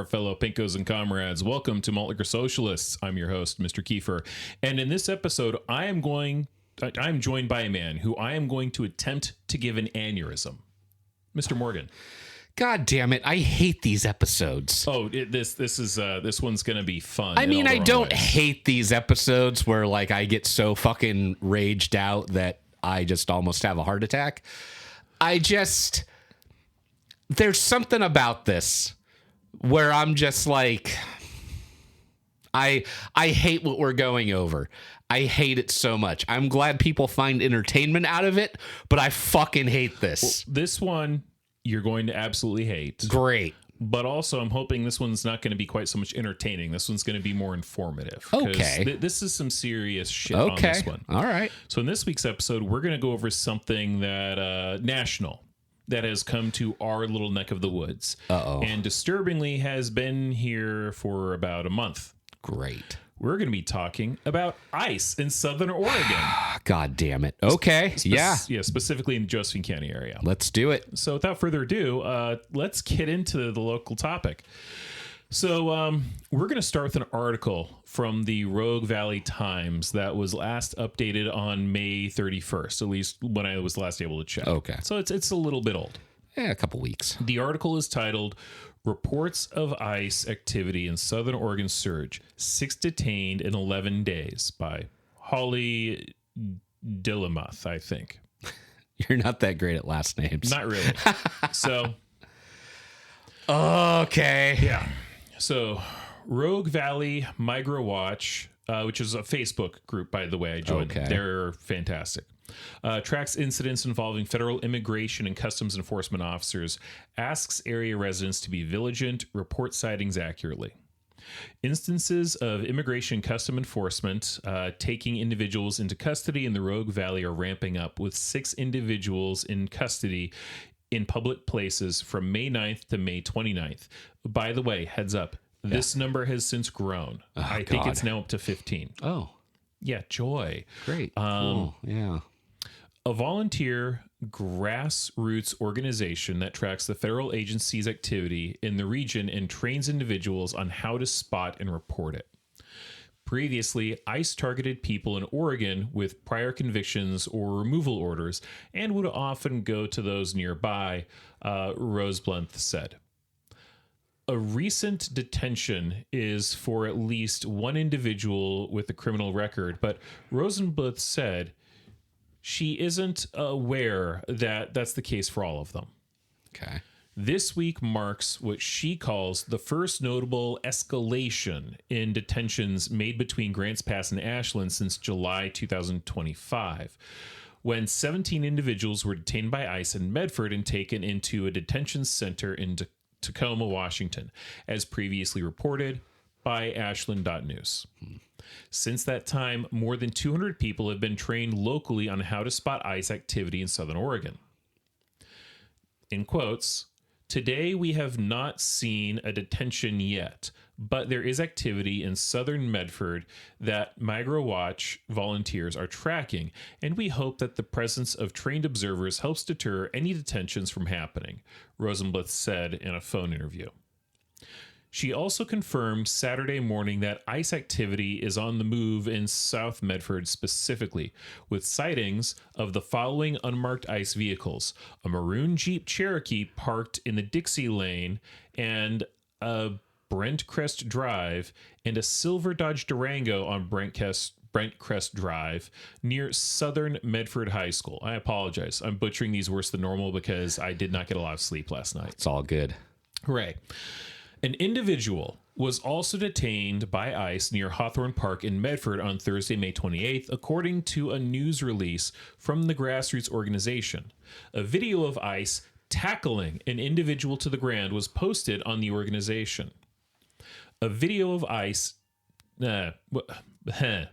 our fellow Pinkos and comrades. Welcome to Malt Liquor Socialists. I'm your host, Mr. Kiefer. And in this episode, I'm joined by a man who I am going to attempt to give an aneurysm. Mr. Morgan. God damn it. I hate these episodes. Oh, this one's going to be fun. I mean, I don't hate these episodes where like I get so fucking raged out that I just almost have a heart attack. There's something about this where I'm just like, I hate what we're going over. I hate it so much. I'm glad people find entertainment out of it, but I fucking hate this. Well, this one you're going to absolutely hate. Great. But also, I'm hoping this one's not going to be quite so much entertaining. This one's going to be more informative. Okay. This is some serious shit on this one. All right. So in this week's episode, we're going to go over something that national that has come to our little neck of the woods. Uh-oh. And disturbingly has been here for about a month. Great. We're going to be talking about ice in Southern Oregon. God damn it. Okay. Yeah, specifically in the Josephine County area. Let's do it. So without further ado, let's get into the local topic. So we're going to start with an article from the Rogue Valley Times that was last updated on May 31st, at least when I was last able to check. Okay. So it's a little bit old. Yeah, a couple weeks. The article is titled Reports of ICE Activity in Southern Oregon Surge. 6 detained in 11 days by Holly Dillamuth, I think. You're not that great at last names. Not really. So. Okay. Yeah. So Rogue Valley Migro Watch, which is a Facebook group, by the way, I joined. Okay. They're fantastic. Tracks incidents involving federal immigration and customs enforcement officers, asks area residents to be vigilant, report sightings accurately. Instances of immigration and custom enforcement taking individuals into custody in the Rogue Valley are ramping up, with 6 individuals in custody in public places from May 9th to May 29th. By the way, heads up, this number has since grown. I think it's now up to 15. Oh. Yeah, joy. Great. Cool. Yeah. A volunteer grassroots organization that tracks the federal agency's activity in the region and trains individuals on how to spot and report it. Previously, ICE targeted people in Oregon with prior convictions or removal orders and would often go to those nearby, Rosebluth said. A recent detention is for at least one individual with a criminal record, but Rosenbluth said she isn't aware that that's the case for all of them. Okay. This week marks what she calls the first notable escalation in detentions made between Grants Pass and Ashland since July 2025, when 17 individuals were detained by ICE in Medford and taken into a detention center in Tacoma, Washington, as previously reported by Ashland.news. Since that time, more than 200 people have been trained locally on how to spot ICE activity in Southern Oregon. In quotes, today we have not seen a detention yet, but there is activity in Southern Medford that Migro Watch volunteers are tracking, and we hope that the presence of trained observers helps deter any detentions from happening, Rosenbluth said in a phone interview. She also confirmed Saturday morning that ICE activity is on the move in South Medford specifically, with sightings of the following unmarked ICE vehicles: a maroon Jeep Cherokee parked in the Dixie Lane and a Brent Crest Drive, and a silver Dodge Durango on Brent Crest Drive near Southern Medford High School. I apologize. I'm butchering these worse than normal because I did not get a lot of sleep last night. It's all good. Hooray. An individual was also detained by ICE near Hawthorne Park in Medford on Thursday, May 28th, according to a news release from the grassroots organization. A video of ICE tackling an individual to the ground was posted on the organization. A video of ICE... again,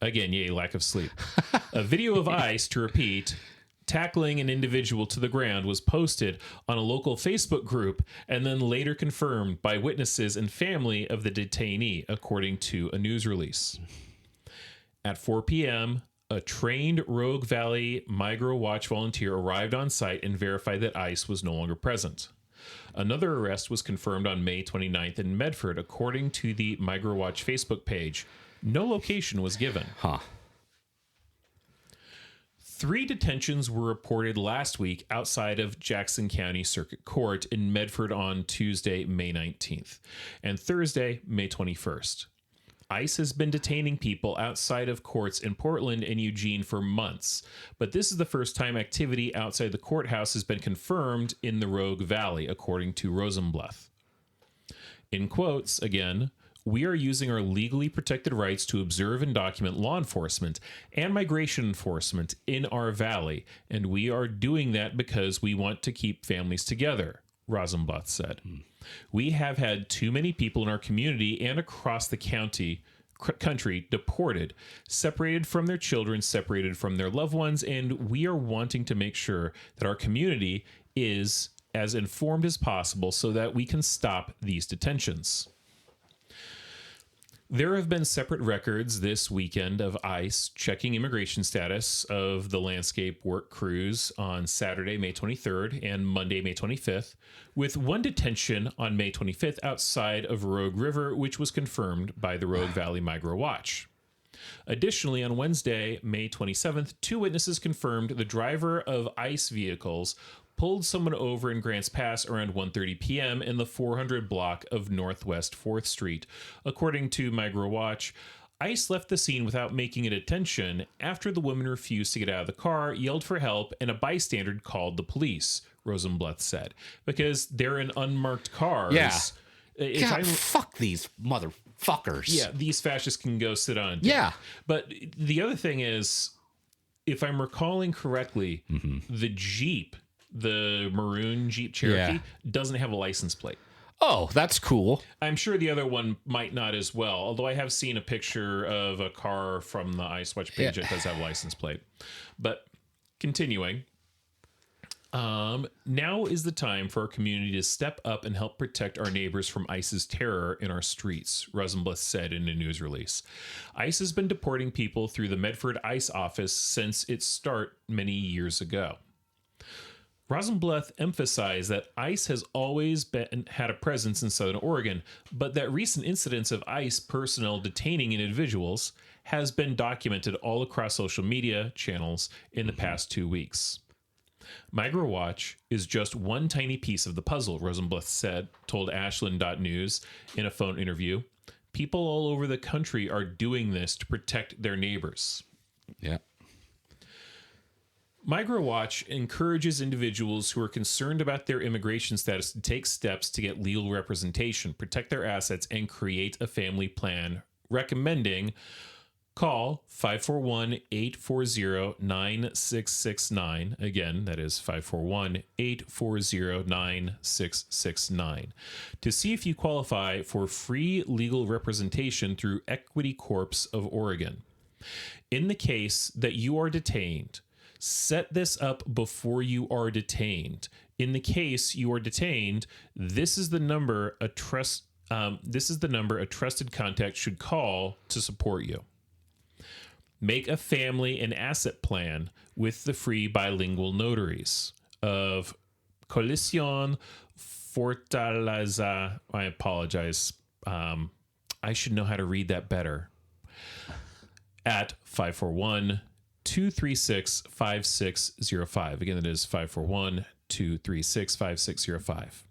yay, lack of sleep. A video of ICE, to repeat, tackling an individual to the ground was posted on a local Facebook group and then later confirmed by witnesses and family of the detainee, according to a news release. At 4 p.m., a trained Rogue Valley Migro Watch volunteer arrived on site and verified that ICE was no longer present. Another arrest was confirmed on May 29th in Medford, according to the MigrantWatch Facebook page. No location was given. Huh. 3 detentions were reported last week outside of Jackson County Circuit Court in Medford on Tuesday, May 19th, and Thursday, May 21st. ICE has been detaining people outside of courts in Portland and Eugene for months, but this is the first time activity outside the courthouse has been confirmed in the Rogue Valley, according to Rosenbluth. In quotes, again, "We are using our legally protected rights to observe and document law enforcement and migration enforcement in our valley, and we are doing that because we want to keep families together," Rosenbluth said. "We have had too many people in our community and across the country deported, separated from their children, separated from their loved ones, and we are wanting to make sure that our community is as informed as possible so that we can stop these detentions." There have been separate records this weekend of ICE checking immigration status of the landscape work crews on Saturday, May 23rd and Monday, May 25th, with one detention on May 25th outside of Rogue River, which was confirmed by the Rogue Valley MigrantWatch. Additionally, on Wednesday, May 27th, 2 witnesses confirmed the driver of ICE vehicles pulled someone over in Grants Pass around 1:30 p.m. in the 400 block of Northwest 4th Street. According to MigrantWatch, ICE left the scene without making a detention after the woman refused to get out of the car, yelled for help, and a bystander called the police, Rosenbluth said. Because they're in unmarked cars. Yeah. God, fuck these motherfuckers. Yeah, these fascists can go sit on. Yeah. But the other thing is, if I'm recalling correctly, the Jeep, the maroon Jeep Cherokee, doesn't have a license plate. Oh, that's cool. I'm sure the other one might not as well, although I have seen a picture of a car from the ICE Watch page that does have a license plate. But continuing, now is the time for our community to step up and help protect our neighbors from ICE's terror in our streets, Rosenbluth said in a news release. ICE has been deporting people through the Medford ICE office since its start many years ago. Rosenbluth emphasized that ICE has always had a presence in Southern Oregon, but that recent incidents of ICE personnel detaining individuals has been documented all across social media channels in the past 2 weeks. MigrantWatch is just one tiny piece of the puzzle, Rosenbluth told Ashland.news in a phone interview. People all over the country are doing this to protect their neighbors. Yeah. MigrantWatch encourages individuals who are concerned about their immigration status to take steps to get legal representation, protect their assets, and create a family plan, recommending call 541-840-9669. Again, that is 541-840-9669. To see if you qualify for free legal representation through Equity Corps of Oregon. In the case that you are detained, set this up before you are detained. In the case you are detained, this is the number a trusted contact should call to support you. Make a family and asset plan with the free bilingual notaries of Coalición Fortaleza. I apologize. I should know how to read that better. At 541-236-5605. Again, that is 541-236-5605.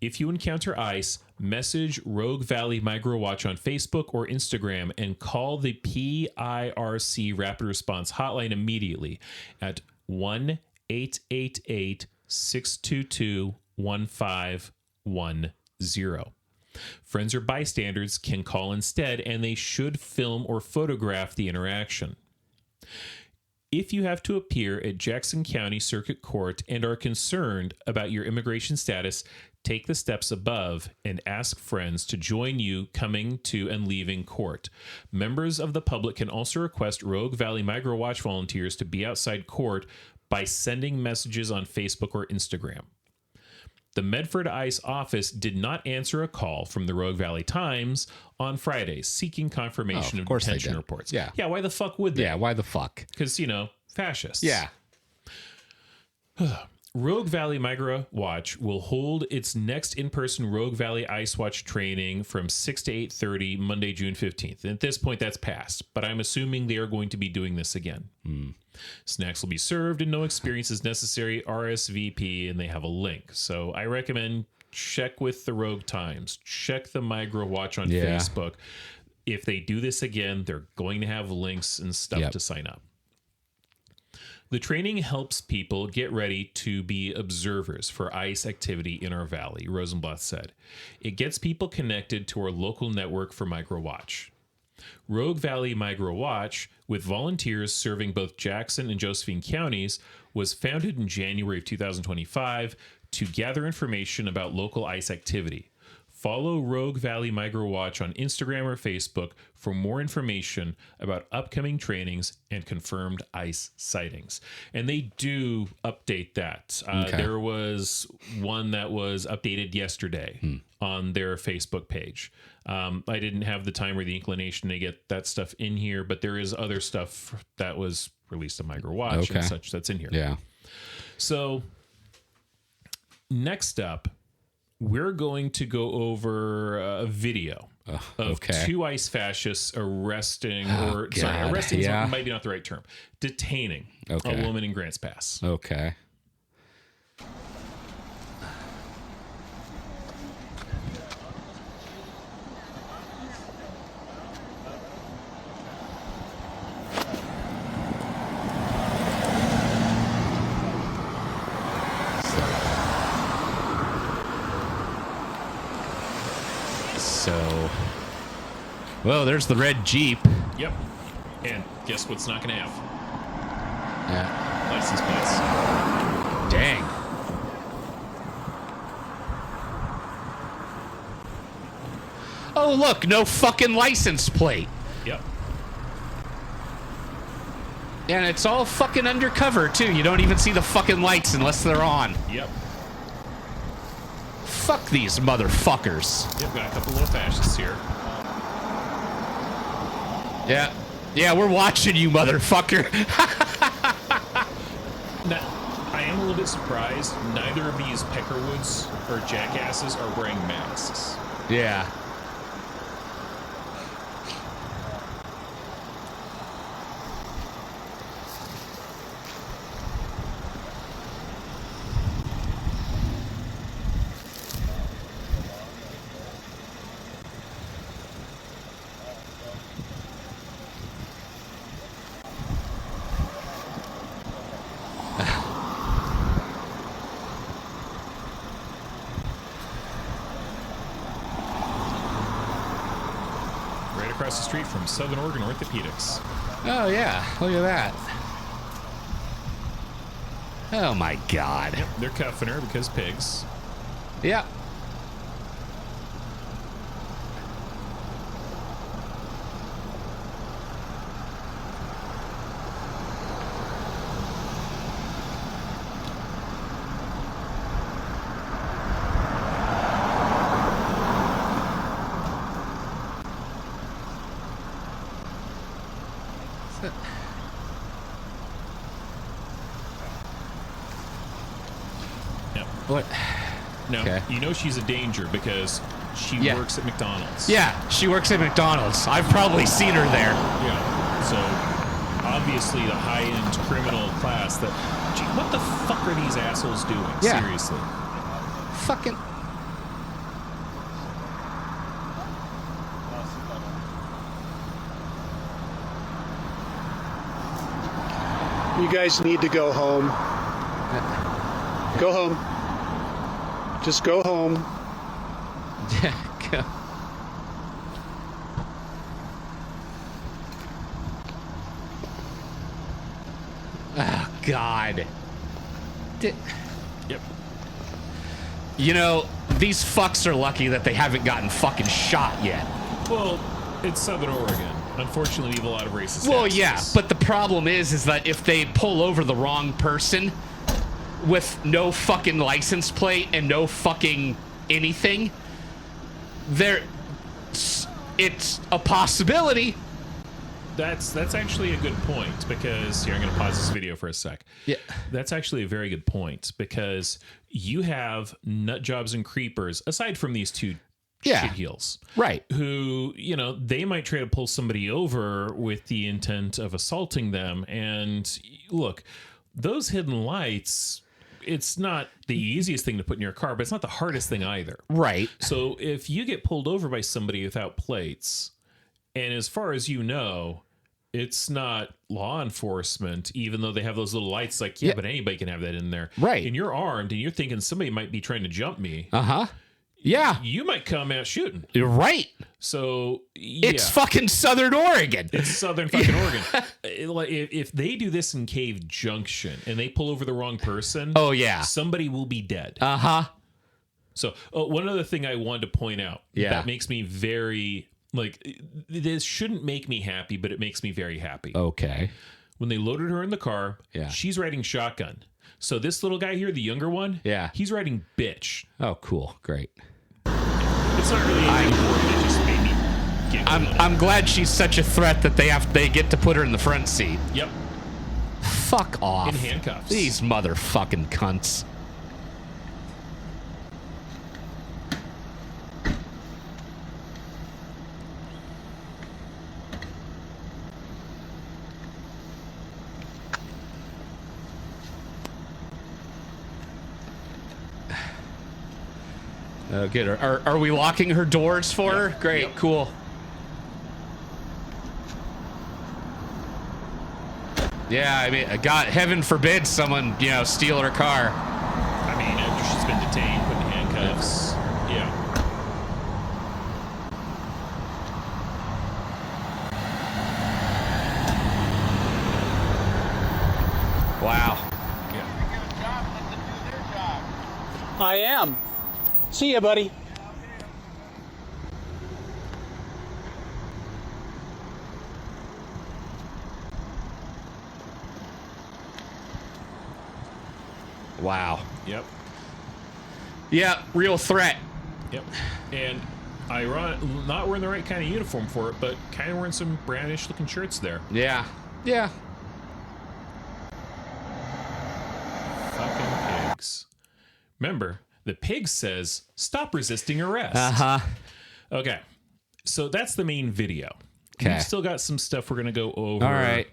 If you encounter ICE, message Rogue Valley MigrantWatch on Facebook or Instagram and call the PIRC Rapid Response Hotline immediately at 1-888-622-1510. Friends or bystanders can call instead, and they should film or photograph the interaction. If you have to appear at Jackson County Circuit Court and are concerned about your immigration status, take the steps above and ask friends to join you coming to and leaving court. Members of the public can also request Rogue Valley MigrantWatch volunteers to be outside court by sending messages on Facebook or Instagram. The Medford ICE office did not answer a call from the Rogue Valley Times on Friday seeking confirmation of detention reports. Yeah, why the fuck would they? Yeah, why the fuck? Because, fascists. Yeah. Rogue Valley Migra Watch will hold its next in-person Rogue Valley Ice Watch training from 6 to 8:30 Monday, June 15th. And at this point, that's passed, but I'm assuming they are going to be doing this again. Snacks will be served and no experience is necessary. RSVP, and they have a link. So I recommend check with the Rogue Times. Check the Migra Watch on Facebook. If they do this again, they're going to have links and stuff to sign up. The training helps people get ready to be observers for ice activity in our valley, Rosenblatt said. It gets people connected to our local network for Migra Watch. Rogue Valley Migra Watch, with volunteers serving both Jackson and Josephine counties, was founded in January of 2025 to gather information about local ice activity. Follow Rogue Valley Migra Watch on Instagram or Facebook for more information about upcoming trainings and confirmed ice sightings. And they do update that. There was one that was updated yesterday on their Facebook page. I didn't have the time or the inclination to get that stuff in here, but there is other stuff that was released on Migra Watch and such that's in here. Yeah. So next up, we're going to go over a video of two ice fascists arresting, arresting is maybe not the right term, detaining a woman in Grants Pass. Okay. Well, there's the red Jeep. Yep. And guess what's not going to have? Yeah. License plates. Dang. Oh, look, no fucking license plate. Yep. And it's all fucking undercover, too. You don't even see the fucking lights unless they're on. Yep. Fuck these motherfuckers. Yep, got a couple little fascists here. Yeah. Yeah, we're watching you, motherfucker. Now, I am a little bit surprised. Neither of these Peckerwoods or jackasses are wearing masks. Yeah. Across the street from Southern Oregon Orthopedics. Oh, yeah. Look at that. Oh, my God. Yep, they're cuffing her because pigs. Yeah. What? No, you know she's a danger because she works at McDonald's. Yeah, she works at McDonald's. I've probably seen her there. Yeah. So obviously the high-end criminal class that... Gee, what the fuck are these assholes doing? Yeah. Seriously. Fucking... You guys need to go home. Go home. Just go home. Yeah, go. Oh, God. Yep. You know, these fucks are lucky that they haven't gotten fucking shot yet. Well, it's Southern Oregon. Unfortunately, we have a lot of racist Well, accents. yeah, but the problem is that if they pull over the wrong person with no fucking license plate and no fucking anything, it's a possibility. that's actually a good point, because here, I'm going to pause this video for a sec. Yeah. That's actually a very good point, because you have nut jobs and creepers, aside from these two shit heels, Right. who, they might try to pull somebody over with the intent of assaulting them. And look, those hidden lights, it's not the easiest thing to put in your car, but it's not the hardest thing either. Right. So if you get pulled over by somebody without plates, and as far as you know, it's not law enforcement, even though they have those little lights, like, but anybody can have that in there. Right. And you're armed and you're thinking somebody might be trying to jump me. Uh-huh. Yeah. You might come out shooting. You're right. So It's fucking Southern Oregon. It's Southern fucking Oregon. If they do this in Cave Junction and they pull over the wrong person, Oh, yeah. somebody will be dead. Uh-huh. So one other thing I wanted to point out that makes me very, this shouldn't make me happy, but it makes me very happy. Okay. When they loaded her in the car, she's riding shotgun. So this little guy here, the younger one, he's riding bitch. Oh, cool. Great. It's not really anything important. It just made me giggle. I'm glad she's such a threat that they get to put her in the front seat. Yep. Fuck off. In handcuffs. These motherfucking cunts. Oh, good. Are we locking her doors for her? Great, cool. Yeah, I mean, God, heaven forbid someone, steal her car. I mean, after she's been detained, put in handcuffs. Yeah. Wow. I am. See ya, buddy. Wow. Yep. Yeah, real threat. Yep. And not wearing the right kind of uniform for it, but kind of wearing some brownish looking shirts there. Yeah. Yeah. Fucking pigs. Remember, the pig says, stop resisting arrest. Uh-huh. Okay. So that's the main video. Okay. We've still got some stuff we're going to go over. All right.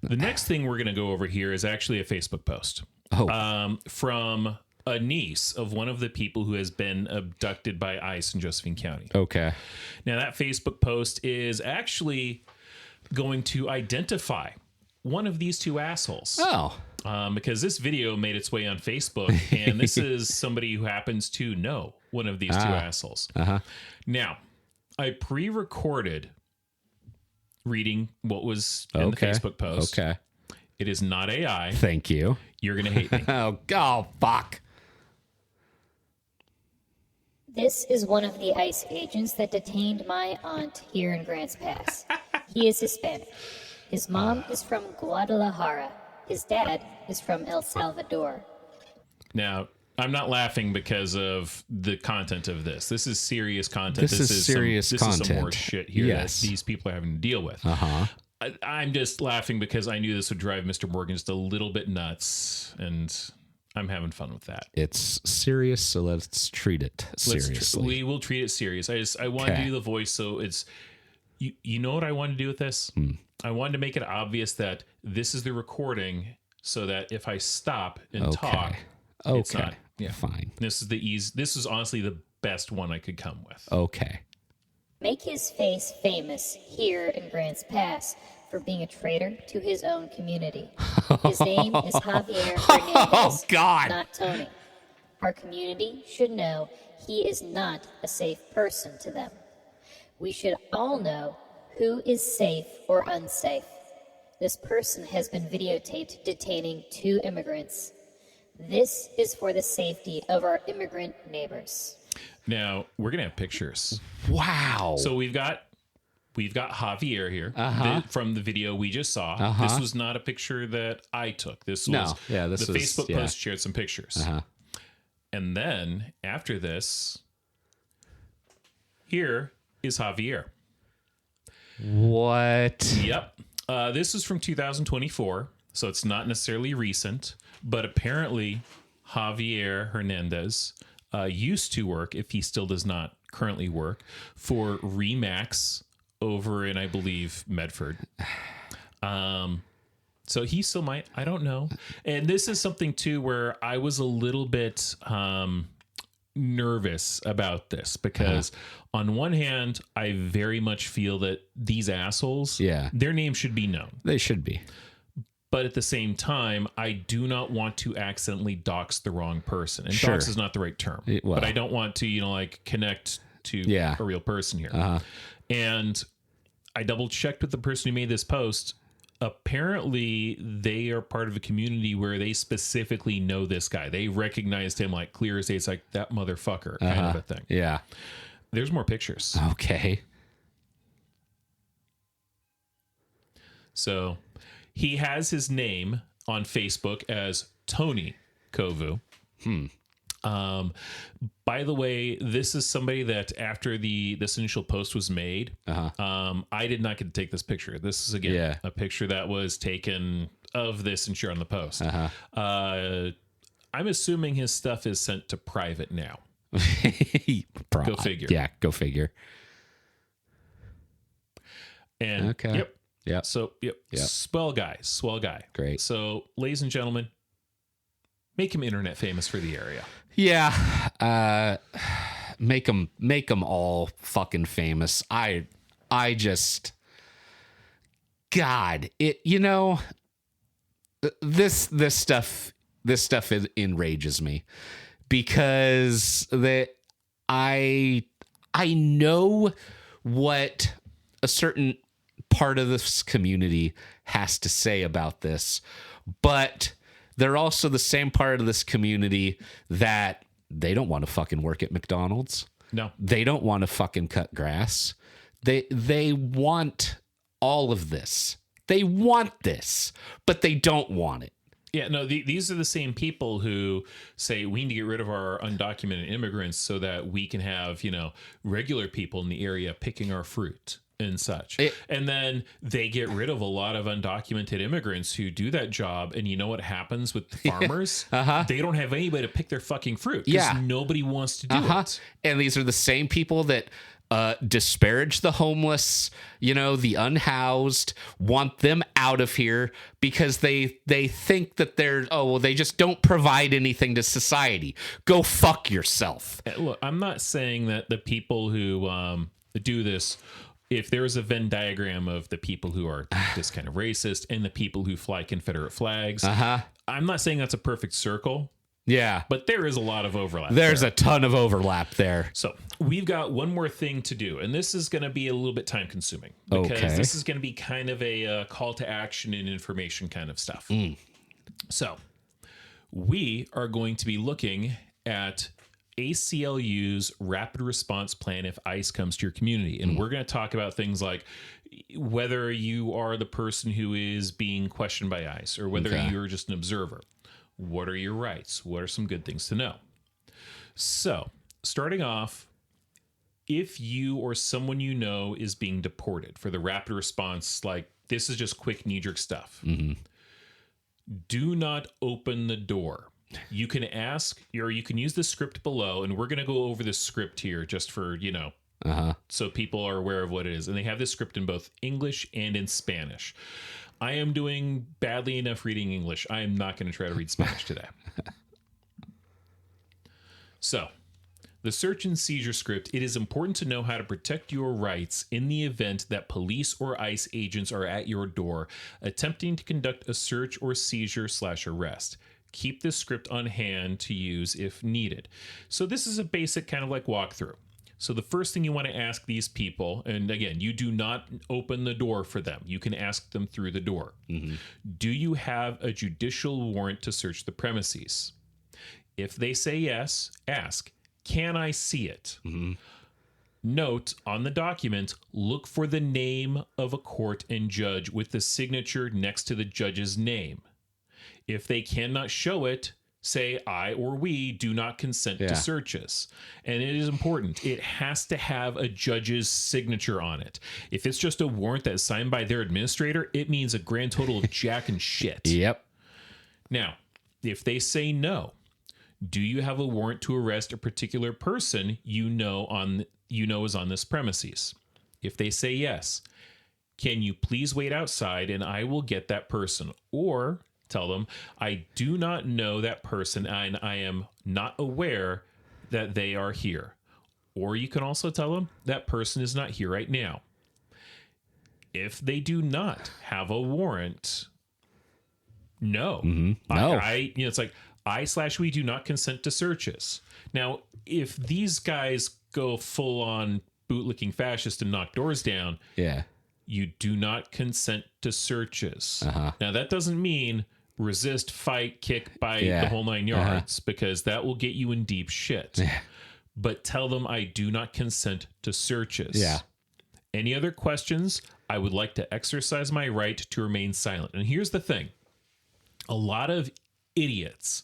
The next thing we're going to go over here is actually a Facebook post. From a niece of one of the people who has been abducted by ICE in Josephine County. Okay. Now, that Facebook post is actually going to identify one of these two assholes. Oh. Because this video made its way on Facebook, and this is somebody who happens to know one of these two assholes. Uh-huh. Now, I pre-recorded reading what was in the Facebook post. Okay. It is not AI. Thank you. You're going to hate me. Oh, fuck. This is one of the ICE agents that detained my aunt here in Grants Pass. He is Hispanic. His mom is from Guadalajara. His dad is from El Salvador. Now, I'm not laughing because of the content of this. This is serious content. This is serious content. This is some more shit here that these people are having to deal with. Uh-huh. I'm just laughing because I knew this would drive Mr. Morgan just a little bit nuts, and I'm having fun with that. It's serious, so let's treat it seriously. We will treat it serious. I want to do the voice, so it's... You know what I want to do with this? I wanted to make it obvious that this is the recording, so that if I stop and talk, it's not... Yeah, fine. This is honestly the best one I could come with. Okay. Make his face famous here in Grants Pass for being a traitor to his own community. His name is Javier Hernandez, not Tony. Our community should know he is not a safe person to them. We should all know who is safe or unsafe. This person has been videotaped detaining 2 immigrants. This is for the safety of our immigrant neighbors. Now, we're going to have pictures. Wow. So we've got Javier here from the video we just saw. This was not a picture that I took. This was the Facebook post shared some pictures. And then after this, here is Javier. What? Yep. This is from 2024, so it's not necessarily recent, but apparently Javier Hernandez used to work, if he still does not currently work, for Remax over in, I believe, Medford. So he still might. I don't know. And this is something, too, where I was a little bit nervous about this because on one hand, I very much feel that these assholes, their name should be known. They should be. But at the same time, I do not want to accidentally dox the wrong person. And dox is not the right term. But I don't want to, like connect to a real person here. And I double checked with the person who made this post. Apparently, they are part of a community where they specifically know this guy. They recognized him like clear as day. It's like that motherfucker kind of a thing. Yeah. There's more pictures. Okay. So he has his name on Facebook as Tony Kovu. By the way, this is somebody that after this initial post was made, I did not get to take this picture. This is again a picture that was taken of this and shared on the post. I'm assuming his stuff is sent to private now. Go figure. Yeah, go figure. And Yep. So swell guy. Great. So, ladies and gentlemen, make him internet famous for the area. Yeah, make them all fucking famous. I just, God, it. This stuff enrages me because I know what a certain part of this community has to say about this, but they're also the same part of this community that they don't want to fucking work at McDonald's. No. They don't want to fucking cut grass. They want all of this. They want this, but they don't want it. Yeah, no, these are the same people who say we need to get rid of our undocumented immigrants so that we can have, regular people in the area picking our fruit and such. And then they get rid of a lot of undocumented immigrants who do that job. And you know what happens with the farmers? They don't have anybody to pick their fucking fruit because nobody wants to do it. And these are the same people that disparage the homeless, the unhoused, want them out of here because they think that they just don't provide anything to society. Go fuck yourself. Look, I'm not saying that the people who do this, if there was a Venn diagram of the people who are this kind of racist and the people who fly Confederate flags, I'm not saying that's a perfect circle. Yeah. But there is a lot of overlap. There's a ton of overlap there. So we've got one more thing to do, and this is going to be a little bit time consuming because this is going to be kind of a call to action and information kind of stuff. So we are going to be looking at ACLU's rapid response plan if ICE comes to your community. And we're going to talk about things like whether you are the person who is being questioned by ICE or whether you're just an observer. What are your rights? What are some good things to know? So, starting off, if you or someone you know is being deported for the rapid response, like this is just quick knee-jerk stuff, do not open the door. You can ask, or you can use the script below, and we're going to go over this script here just for, so people are aware of what it is. And they have this script in both English and in Spanish. I am doing badly enough reading English. I am not going to try to read Spanish today. So, the search and seizure script, it is important to know how to protect your rights in the event that police or ICE agents are at your door attempting to conduct a search or seizure/arrest. Keep this script on hand to use if needed. So this is a basic kind of like walkthrough. So the first thing you want to ask these people, and again, you do not open the door for them. You can ask them through the door. Do you have a judicial warrant to search the premises? If they say yes, ask, can I see it? Note on the document, look for the name of a court and judge with the signature next to the judge's name. If they cannot show it, say I or we do not consent to searches. And it is important. It has to have a judge's signature on it. If it's just a warrant that's signed by their administrator, it means a grand total of jack and shit. Yep. Now, if they say no, do you have a warrant to arrest a particular person you know is on this premises? If they say yes, can you please wait outside and I will get that person? Or tell them, I do not know that person and I am not aware that they are here. Or you can also tell them that person is not here right now. If they do not have a warrant, no. Mm-hmm. No. It's like I/we do not consent to searches. Now, if these guys go full on bootlicking fascist and knock doors down, you do not consent to searches. Now, that doesn't mean resist, fight, kick, bite, the whole 9 yards, because that will get you in deep shit. But tell them I do not consent to searches. Any other questions? I would like to exercise my right to remain silent. And here's the thing. A lot of idiots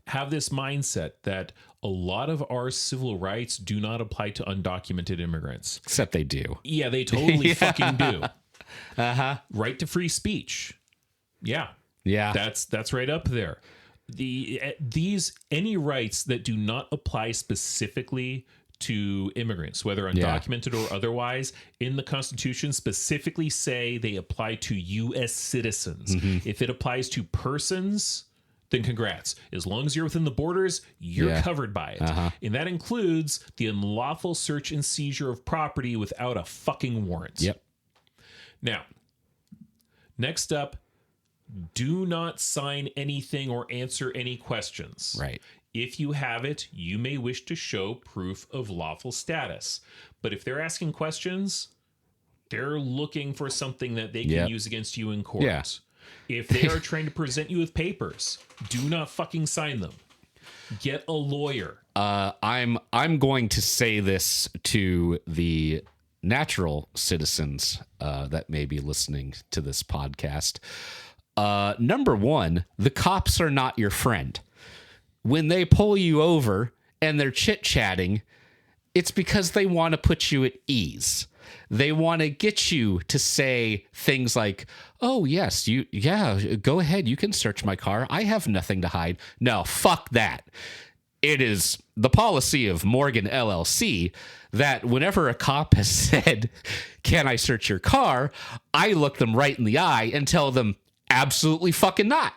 have this mindset that a lot of our civil rights do not apply to undocumented immigrants. Except they do. Yeah, they totally fucking do. Right to free speech. Yeah. That's right up there. Any rights that do not apply specifically to immigrants, whether undocumented or otherwise, in the Constitution specifically say they apply to U.S. citizens. If it applies to persons, then congrats. As long as you're within the borders, you're covered by it. And that includes the unlawful search and seizure of property without a fucking warrant. Now, next up, do not sign anything or answer any questions. Right. If you have it, you may wish to show proof of lawful status. But if they're asking questions, they're looking for something that they can use against you in court. If they are trying to present you with papers, do not fucking sign them. Get a lawyer. I'm going to say this to the natural citizens that may be listening to this podcast. Number one, the cops are not your friend. When they pull you over and they're chit-chatting, it's because they want to put you at ease. They want to get you to say things like, oh, yes, go ahead. You can search my car. I have nothing to hide. No, fuck that. It is the policy of Morgan LLC that whenever a cop has said, can I search your car? I look them right in the eye and tell them, absolutely fucking not.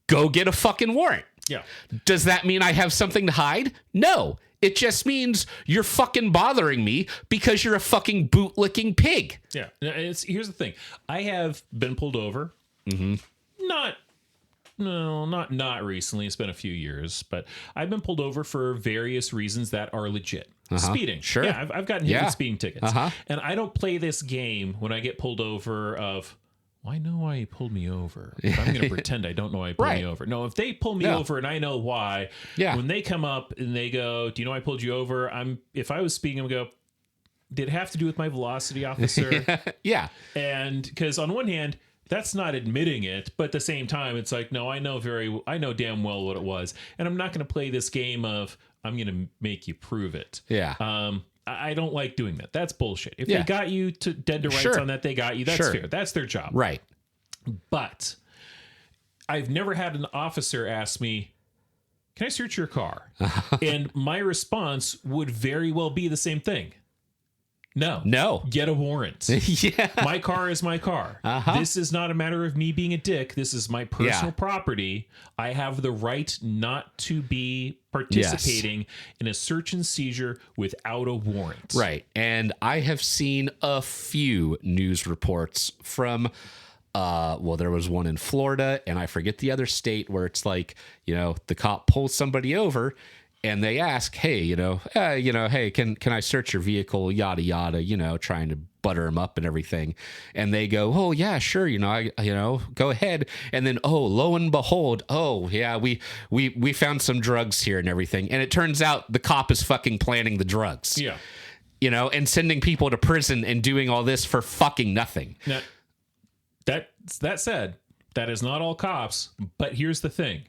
Go get a fucking warrant. Yeah. Does that mean I have something to hide? No. It just means you're fucking bothering me because you're a fucking bootlicking pig. Yeah. Here's the thing. I have been pulled over. Not recently. It's been a few years, but I've been pulled over for various reasons that are legit. Speeding. Sure. Yeah, I've gotten hit with speeding tickets. And I don't play this game when I get pulled over of, well, I know why he pulled me over. But I'm going to pretend I don't know why he pulled me over. No, if they pull me over and I know why, when they come up and they go, do you know why I pulled you over? If I was speeding, I would go, did it have to do with my velocity, officer? And because on one hand, that's not admitting it, but at the same time, it's like, no, I know damn well what it was. And I'm not going to play this game of, I'm going to make you prove it. I don't like doing that. That's bullshit. If they got you to dead to rights on that, they got you. That's fair. That's their job. Right. But I've never had an officer ask me, can I search your car? And my response would very well be the same thing. No. Get a warrant. My car is my car. This is not a matter of me being a dick. This is my personal property. I have the right not to be participating in a search and seizure without a warrant. Right. And I have seen a few news reports from there was one in Florida and I forget the other state where it's like, the cop pulls somebody over and they ask, hey, hey, can I search your vehicle? Yada, yada, trying to butter them up and everything. And they go, oh, yeah, sure. Go ahead. And then, oh, lo and behold, oh, yeah, we found some drugs here and everything. And it turns out the cop is fucking planning the drugs. Yeah. And sending people to prison and doing all this for fucking nothing. Now, that said, that is not all cops. But here's the thing.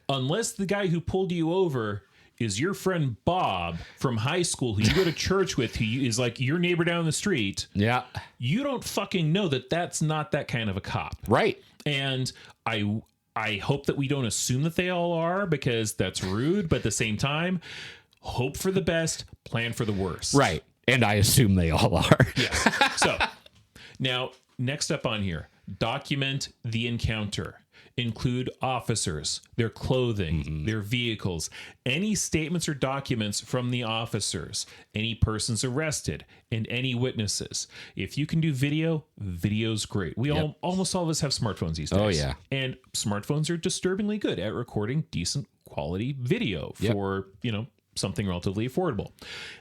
unless the guy who pulled you over is your friend Bob from high school who you go to church with, who is like your neighbor down the street. Yeah. You don't fucking know that that's not that kind of a cop. Right. And I hope that we don't assume that they all are, because that's rude. But at the same time, hope for the best, plan for the worst. Right. And I assume they all are. Yes. So now, next up on here, document the encounter. Include officers, their clothing, their vehicles, any statements or documents from the officers, any persons arrested, and any witnesses. If you can do video, video's great. We almost all of us have smartphones these days. Oh, yeah. And smartphones are disturbingly good at recording decent quality video for, something relatively affordable.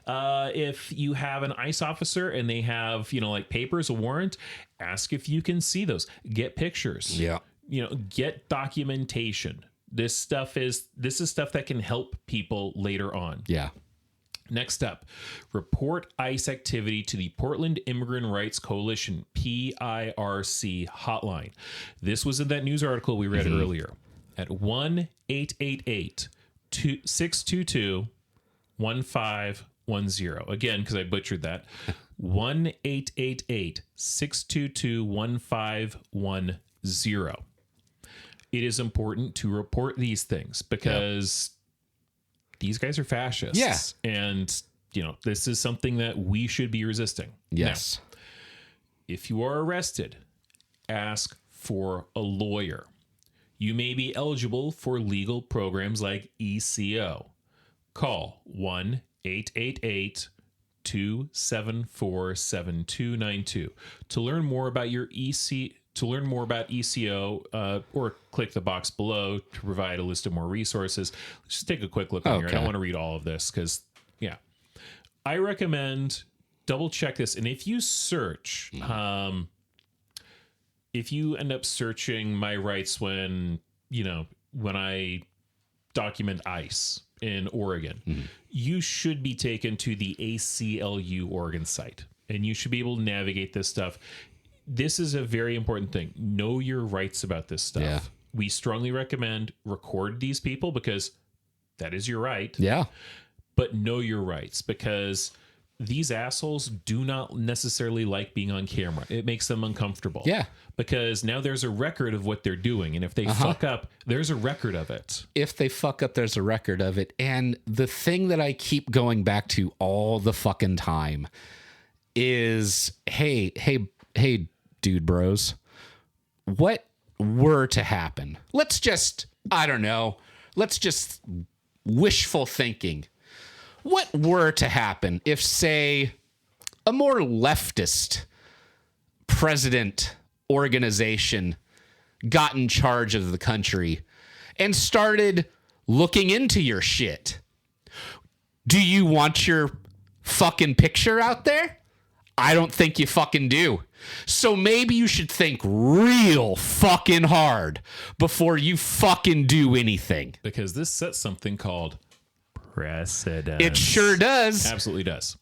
If you have an ICE officer and they have, like papers, a warrant, ask if you can see those. Get pictures. Yeah. Get documentation. This is stuff that can help people later on. Yeah. Next up, report ICE activity to the Portland Immigrant Rights Coalition, PIRC hotline. This was in that news article we read earlier at 1-888-622-1510. Again, because I butchered that. 1-888-622-1510. It is important to report these things because these guys are fascists. Yeah. And, this is something that we should be resisting. Yes. Now, if you are arrested, ask for a lawyer. You may be eligible for legal programs like ECO. Call 1-888-274-7292 to learn more about ECO, or click the box below to provide a list of more resources. Let's just take a quick look on here. I don't want to read all of this because, I recommend double check this. And if you search, if you end up searching my rights when I document ICE in Oregon, you should be taken to the ACLU Oregon site, and you should be able to navigate this stuff. This is a very important thing. Know your rights about this stuff. Yeah. We strongly recommend record these people because that is your right. Yeah. But know your rights, because these assholes do not necessarily like being on camera. It makes them uncomfortable. Yeah. Because now there's a record of what they're doing. And if they fuck up, there's a record of it. If they fuck up, there's a record of it. And the thing that I keep going back to all the fucking time is, hey, dude bros, what were to happen? Let's just wishful thinking. What were to happen if, say, a more leftist president organization got in charge of the country and started looking into your shit? Do you want your fucking picture out there? I don't think you fucking do. So maybe you should think real fucking hard before you fucking do anything. Because this sets something called precedent. It sure does. Absolutely does.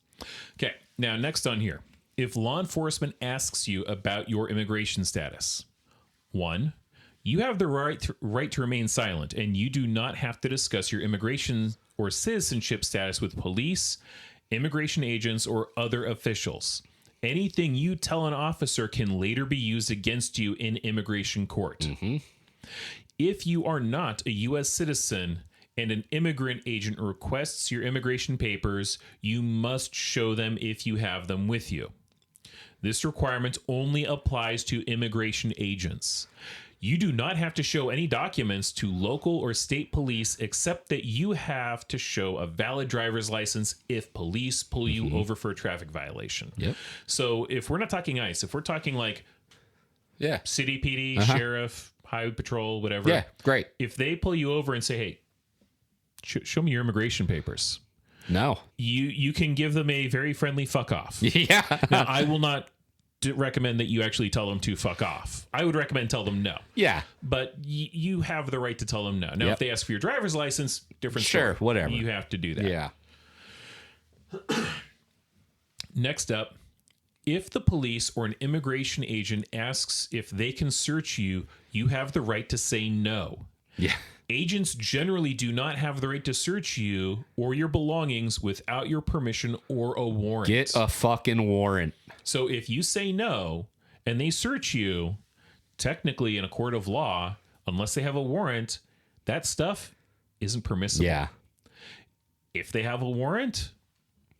Okay, now next on here. If law enforcement asks you about your immigration status, 1, you have the right to remain silent, and you do not have to discuss your immigration or citizenship status with police, immigration agents, or other officials. Anything you tell an officer can later be used against you in immigration court. If you are not a U.S. citizen and an immigrant agent requests your immigration papers, you must show them if you have them with you. This requirement only applies to immigration agents. You do not have to show any documents to local or state police except that you have to show a valid driver's license if police pull you over for a traffic violation. Yep. So if we're not talking ICE, if we're talking like city PD, sheriff, highway patrol, whatever. Yeah, great. If they pull you over and say, hey, show me your immigration papers. No. You can give them a very friendly fuck off. Yeah. Now, I will not recommend that you actually tell them to fuck off. I would recommend tell them no. Yeah. But you have the right to tell them no. Now, if they ask for your driver's license, different story. Whatever. You have to do that. Yeah. Next up, if the police or an immigration agent asks if they can search you, you have the right to say no. Yeah. Agents generally do not have the right to search you or your belongings without your permission or a warrant. Get a fucking warrant. So if you say no and they search you, technically in a court of law, unless they have a warrant, that stuff isn't permissible. Yeah. If they have a warrant,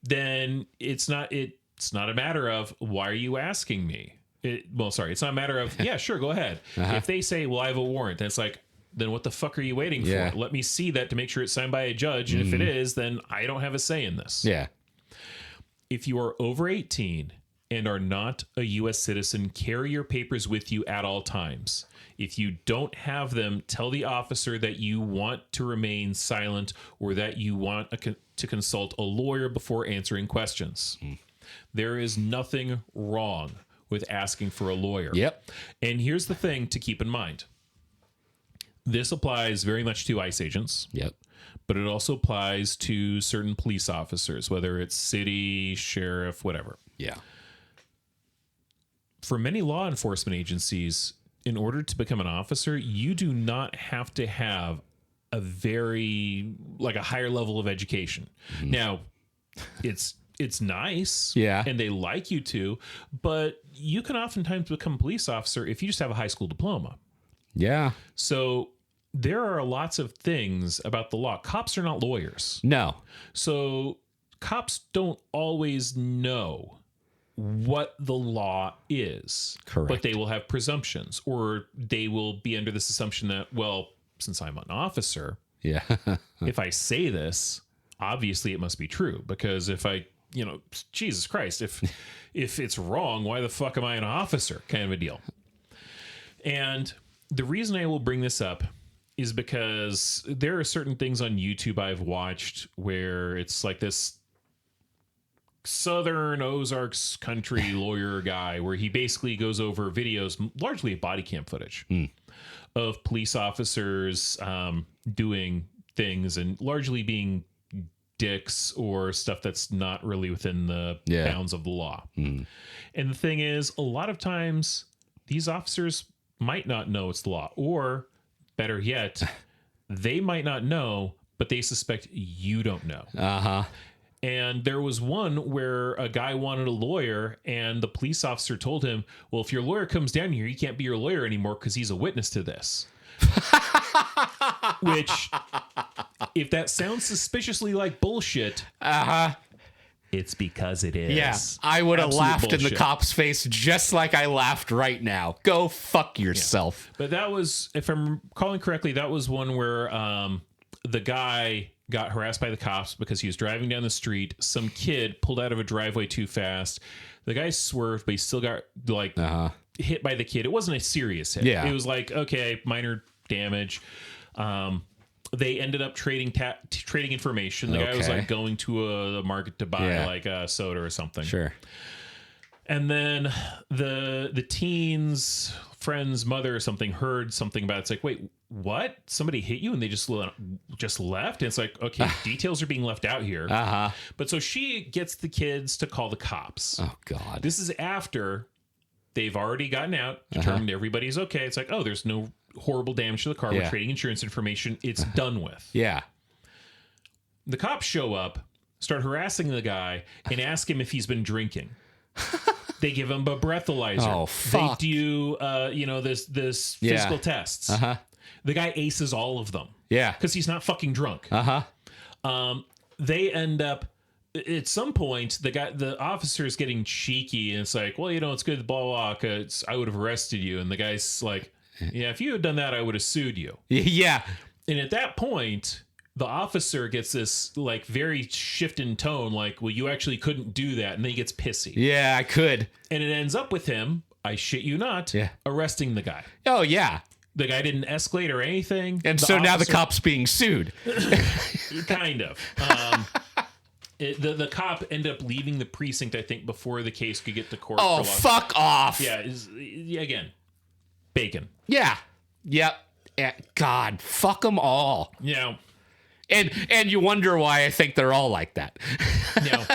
then it's not a matter of, why are you asking me? It's not a matter of, yeah, sure, go ahead. If they say, well, I have a warrant, then it's like, then what the fuck are you waiting for? Let me see that to make sure it's signed by a judge. And if it is, then I don't have a say in this. Yeah. If you are over 18 and are not a U.S. citizen, carry your papers with you at all times. If you don't have them, tell the officer that you want to remain silent or that you want to consult a lawyer before answering questions. There is nothing wrong with asking for a lawyer. Yep. And here's the thing to keep in mind. This applies very much to ICE agents. Yep. But it also applies to certain police officers, whether it's city, sheriff, whatever. Yeah. For many law enforcement agencies, in order to become an officer, you do not have to have a higher level of education. Now, it's nice. Yeah. And they like you to, but you can oftentimes become a police officer if you just have a high school diploma. Yeah. So there are lots of things about the law. Cops are not lawyers. No. So cops don't always know what the law is. Correct. But they will have presumptions, or they will be under this assumption that, well, since I'm an officer, Yeah. if I say this, obviously it must be true, because if I, Jesus Christ, if it's wrong, why the fuck am I an officer? Kind of a deal. And the reason I will bring this up is because there are certain things on YouTube I've watched where it's like this Southern Ozarks country lawyer guy where he basically goes over videos, largely body cam footage of police officers doing things and largely being dicks or stuff that's not really within the bounds of the law. And the thing is, a lot of times these officers might not know it's the law, or better yet, they might not know, but they suspect you don't know. And there was one where a guy wanted a lawyer, and the police officer told him, well, if your lawyer comes down here, he can't be your lawyer anymore because he's a witness to this. Which, if that sounds suspiciously like bullshit, it's because it is. Yeah, I would have Absolute laughed in the bullshit. cop's face just like I laughed right now. Go fuck yourself. Yeah. But that was, if I'm recalling correctly, that was one where the guy got harassed by the cops because he was driving down the street. Some kid pulled out of a driveway too fast. The guy swerved, but he still got hit by the kid. It wasn't a serious hit. Yeah. It was like, okay, minor damage. They ended up trading information. The guy was like going to the market to buy like a soda or something. Sure. And then the teen's friend's mother or something heard something about it. It's like, wait, what? Somebody hit you and they just left? And it's like, okay, details are being left out here. But so she gets the kids to call the cops. Oh, God. This is after they've already gotten out, determined everybody's okay. It's like, oh, there's no horrible damage to the car. We're trading insurance information. It's done with. Yeah. The cops show up, start harassing the guy, and ask him if he's been drinking. They give him a breathalyzer. Oh, fuck. They do, this physical tests. The guy aces all of them. Yeah. Because he's not fucking drunk. They end up, at some point, the officer is getting cheeky, and it's like, well, it's good, blah, blah, blah, I would have arrested you. And the guy's like, yeah, if you had done that, I would have sued you. Yeah. And at that point, the officer gets this like very shift in tone, like, well, you actually couldn't do that. And then he gets pissy. Yeah, I could. And it ends up with him, I shit you not, arresting the guy. Oh, yeah. The guy didn't escalate or anything. And so now the cop's being sued. Kind of. The cop ended up leaving the precinct, I think, before the case could get to court. Oh, fuck off. Yeah, again, bacon. Yeah. Yep. God, fuck them all. Yeah. And you wonder why I think they're all like that. Now,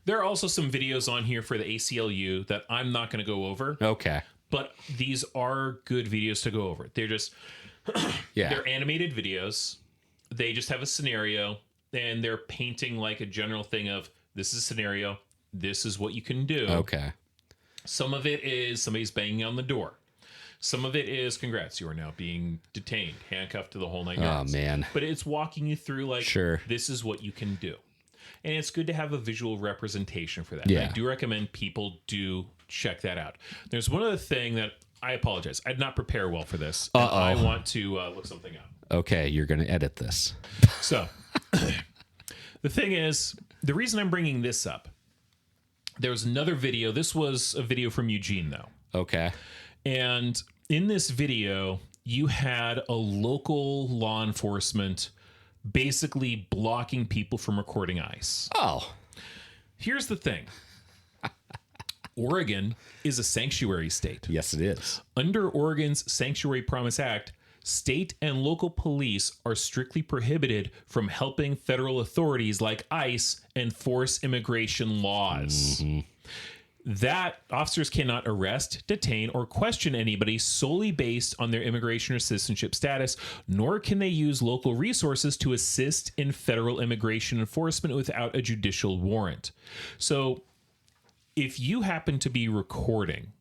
there are also some videos on here for the ACLU that I'm not going to go over. Okay. But these are good videos to go over. They're just Yeah. They're animated videos. They just have a scenario, and they're painting like a general thing of, this is a scenario, this is what you can do. Okay. Some of it is somebody's banging on the door. Some of it is, congrats, you are now being detained, handcuffed to the whole 9 yards. Oh, man. But it's walking you through, like, Sure. this is what you can do. And it's good to have a visual representation for that. Yeah. And I do recommend people do check that out. There's one other thing that I apologize. I did not prepare well for this. And I want to look something up. Okay, you're going to edit this. So, the thing is, the reason I'm bringing this up, there was another video. This was a video from Eugene, though. Okay. And in this video, you had a local law enforcement basically blocking people from recording ICE. Oh. Here's the thing. Oregon is a sanctuary state. Yes, it is. Under Oregon's Sanctuary Promise Act, state and local police are strictly prohibited from helping federal authorities like ICE enforce immigration laws. That officers cannot arrest, detain, or question anybody solely based on their immigration or citizenship status, nor can they use local resources to assist in federal immigration enforcement without a judicial warrant. So if you happen to be recording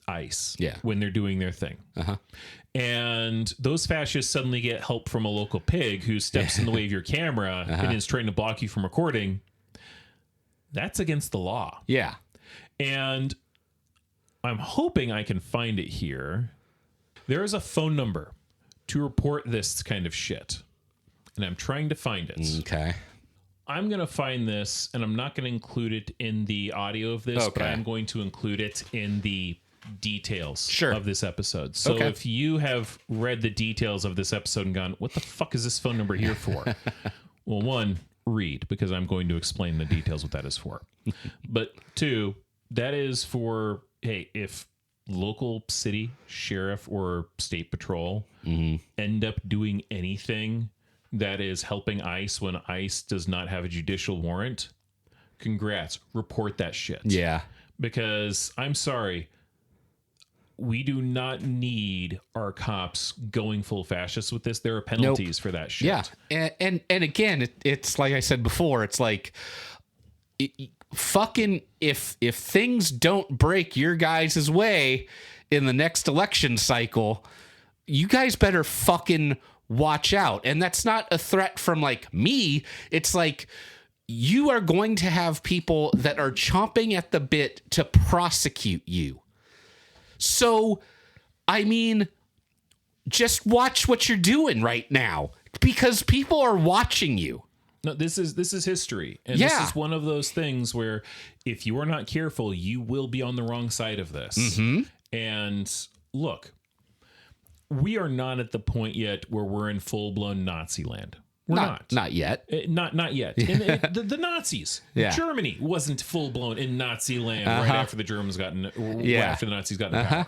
ICE when they're doing their thing, and those fascists suddenly get help from a local pig who steps in the way of your camera and is trying to block you from recording, that's against the law. Yeah. And I'm hoping I can find it here. There is a phone number to report this kind of shit, and I'm trying to find it. Okay. I'm going to find this, and I'm not going to include it in the audio of this, but Okay. I'm going to include it in the details Sure. of this episode. So Okay. if you have read the details of this episode and gone, what the fuck is this phone number here for? Well, one, read, because I'm going to explain the details what that is for. But two, that is for, hey, if local city, sheriff, or state patrol end up doing anything that is helping ICE when ICE does not have a judicial warrant, congrats, report that shit. Yeah. Because I'm sorry, we do not need our cops going full fascist with this. There are penalties for that shit. Yeah. And again, it's like I said before, it's like fucking if things don't break your guys' way in the next election cycle, you guys better fucking watch out. And that's not a threat from like me. It's like you are going to have people that are chomping at the bit to prosecute you. So, I mean, just watch what you're doing right now because people are watching you. No, this is history. And Yeah. this is one of those things where if you are not careful, you will be on the wrong side of this. And look, we are not at the point yet where we're in full-blown Nazi land. We're not. Not yet. Not yet. And the Nazis. Yeah. Germany wasn't full-blown in Nazi land right after the Germans got in, right after the Nazis got in power.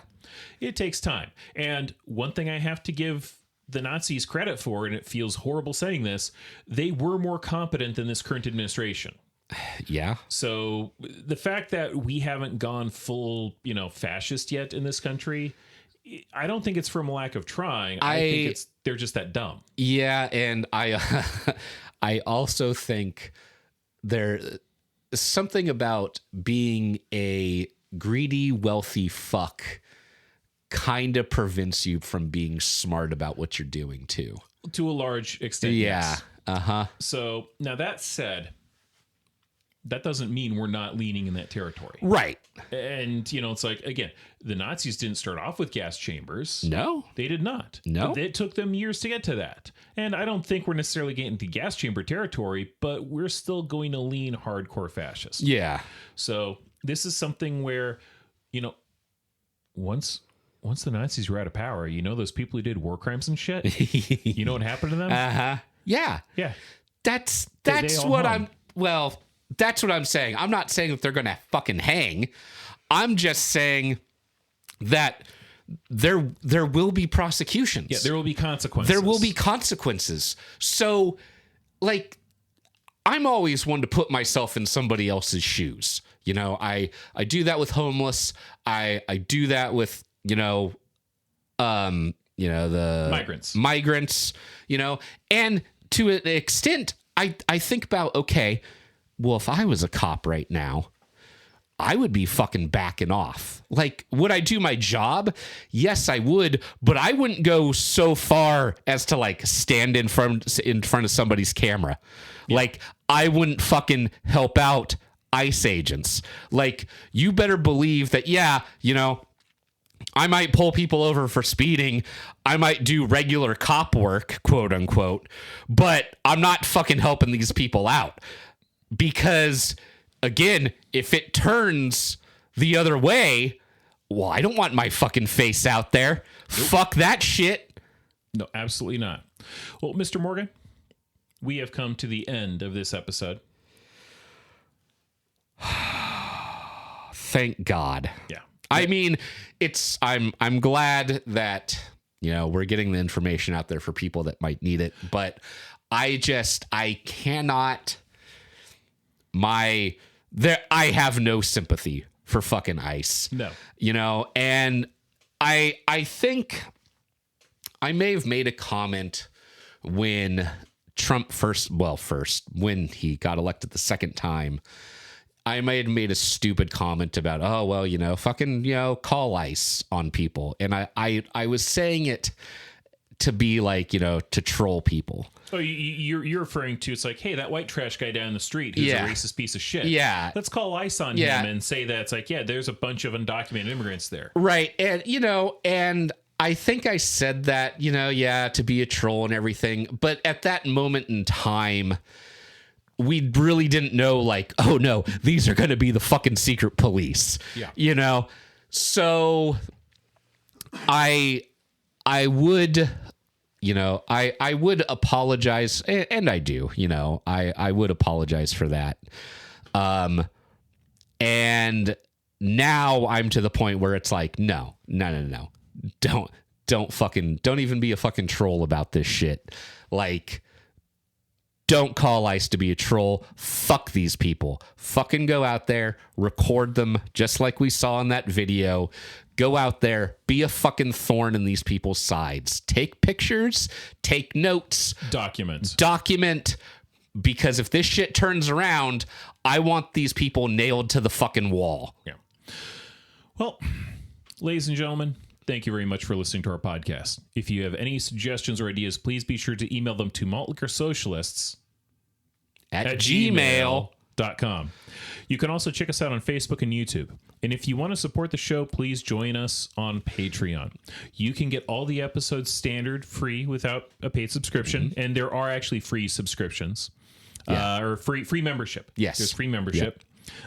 It takes time. And one thing I have to give the Nazis credit for, and it feels horrible saying this, they were more competent than this current administration. Yeah. So the fact that we haven't gone full, fascist yet in this country, I don't think it's from a lack of trying. I think they're just that dumb. Yeah, and I also think there's something about being a greedy, wealthy fuck kind of prevents you from being smart about what you're doing too. To a large extent, Yeah. yes. So now that said, that doesn't mean we're not leaning in that territory. Right. And, it's like, again, the Nazis didn't start off with gas chambers. No. They did not. No. It took them years to get to that. And I don't think we're necessarily getting to gas chamber territory, but we're still going to lean hardcore fascist. Yeah. So this is something where, once the Nazis were out of power, those people who did war crimes and shit, you know what happened to them? Yeah. Yeah. That's They all what hung. that's what I'm saying. I'm not saying that they're going to fucking hang. I'm just saying that there will be prosecutions. Yeah, there will be consequences. There will be consequences. So, like, I'm always one to put myself in somebody else's shoes. I do that with homeless. I do that with, the migrants, and to an extent, I think about, okay, well, if I was a cop right now, I would be fucking backing off. Like, would I do my job? Yes, I would, but I wouldn't go so far as to like stand in front of somebody's camera. Yeah. Like, I wouldn't fucking help out ICE agents. Like, you better believe that, I might pull people over for speeding. I might do regular cop work, quote unquote, but I'm not fucking helping these people out because, again, if it turns the other way, well, I don't want my fucking face out there. Nope. Fuck that shit. No, absolutely not. Well, Mr. Morgan, we have come to the end of this episode. Thank God. Yeah. I mean, I'm glad that, we're getting the information out there for people that might need it, but I cannot, I have no sympathy for fucking ICE. No. And I think I may have made a comment when Trump when he got elected the second time. I might have made a stupid comment about, fucking, call ICE on people. And I was saying it to be like, to troll people. Oh, you're referring to, it's like, hey, that white trash guy down the street who's a racist piece of shit. Yeah. Let's call ICE on him and say that it's like, there's a bunch of undocumented immigrants there. Right. And, and I think I said that, to be a troll and everything. But at that moment in time, we really didn't know, like, oh no, these are going to be the fucking secret police. Yeah. So I would, I would apologize, and I do, I would apologize for that. And now I'm to the point where it's like, no. Don't even be a fucking troll about this shit. Like, don't call ICE to be a troll. Fuck these people. Fucking go out there, record them just like we saw in that video. Go out there, be a fucking thorn in these people's sides. Take pictures, take notes. Document. Because if this shit turns around, I want these people nailed to the fucking wall. Yeah. Well, ladies and gentlemen, thank you very much for listening to our podcast. If you have any suggestions or ideas, please be sure to email them to maltliquorsocialists at gmail.com. You can also check us out on Facebook and YouTube. And if you want to support the show, please join us on Patreon. You can get all the episodes standard free without a paid subscription. Mm-hmm. And there are actually free subscriptions or free membership. Yes. There's free membership.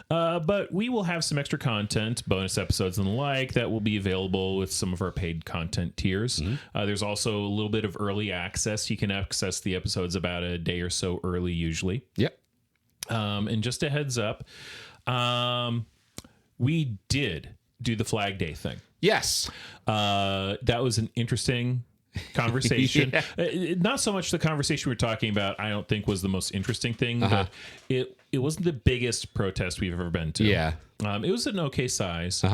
Yep. But we will have some extra content, bonus episodes and the like, that will be available with some of our paid content tiers. Mm-hmm. There's also a little bit of early access. You can access the episodes about a day or so early, usually. Yep. And just a heads up, we did do the Flag Day thing. Yes. That was an interesting conversation. Not so much the conversation we were talking about, I don't think, was the most interesting thing, but it wasn't the biggest protest we've ever been to. Yeah. It was an okay size,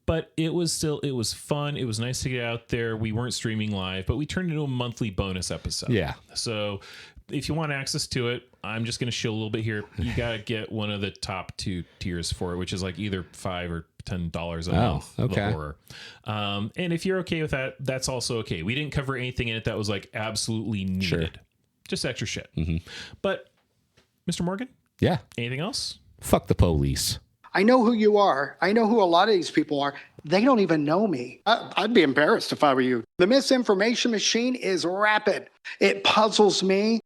but it was fun. It was nice to get out there. We weren't streaming live, but we turned it into a monthly bonus episode. Yeah. So if you want access to it, I'm just going to shill a little bit here. You got to get one of the top 2 tiers for it, which is like either $5 or $10 a month. Okay. Horror. And if you're okay with that, that's also okay. We didn't cover anything in it that was like absolutely needed. Sure. Just extra shit. Mm-hmm. But Mr. Morgan? Yeah. Anything else? Fuck the police. I know who you are. I know who a lot of these people are. They don't even know me. I'd be embarrassed if I were you. The misinformation machine is rapid. It puzzles me.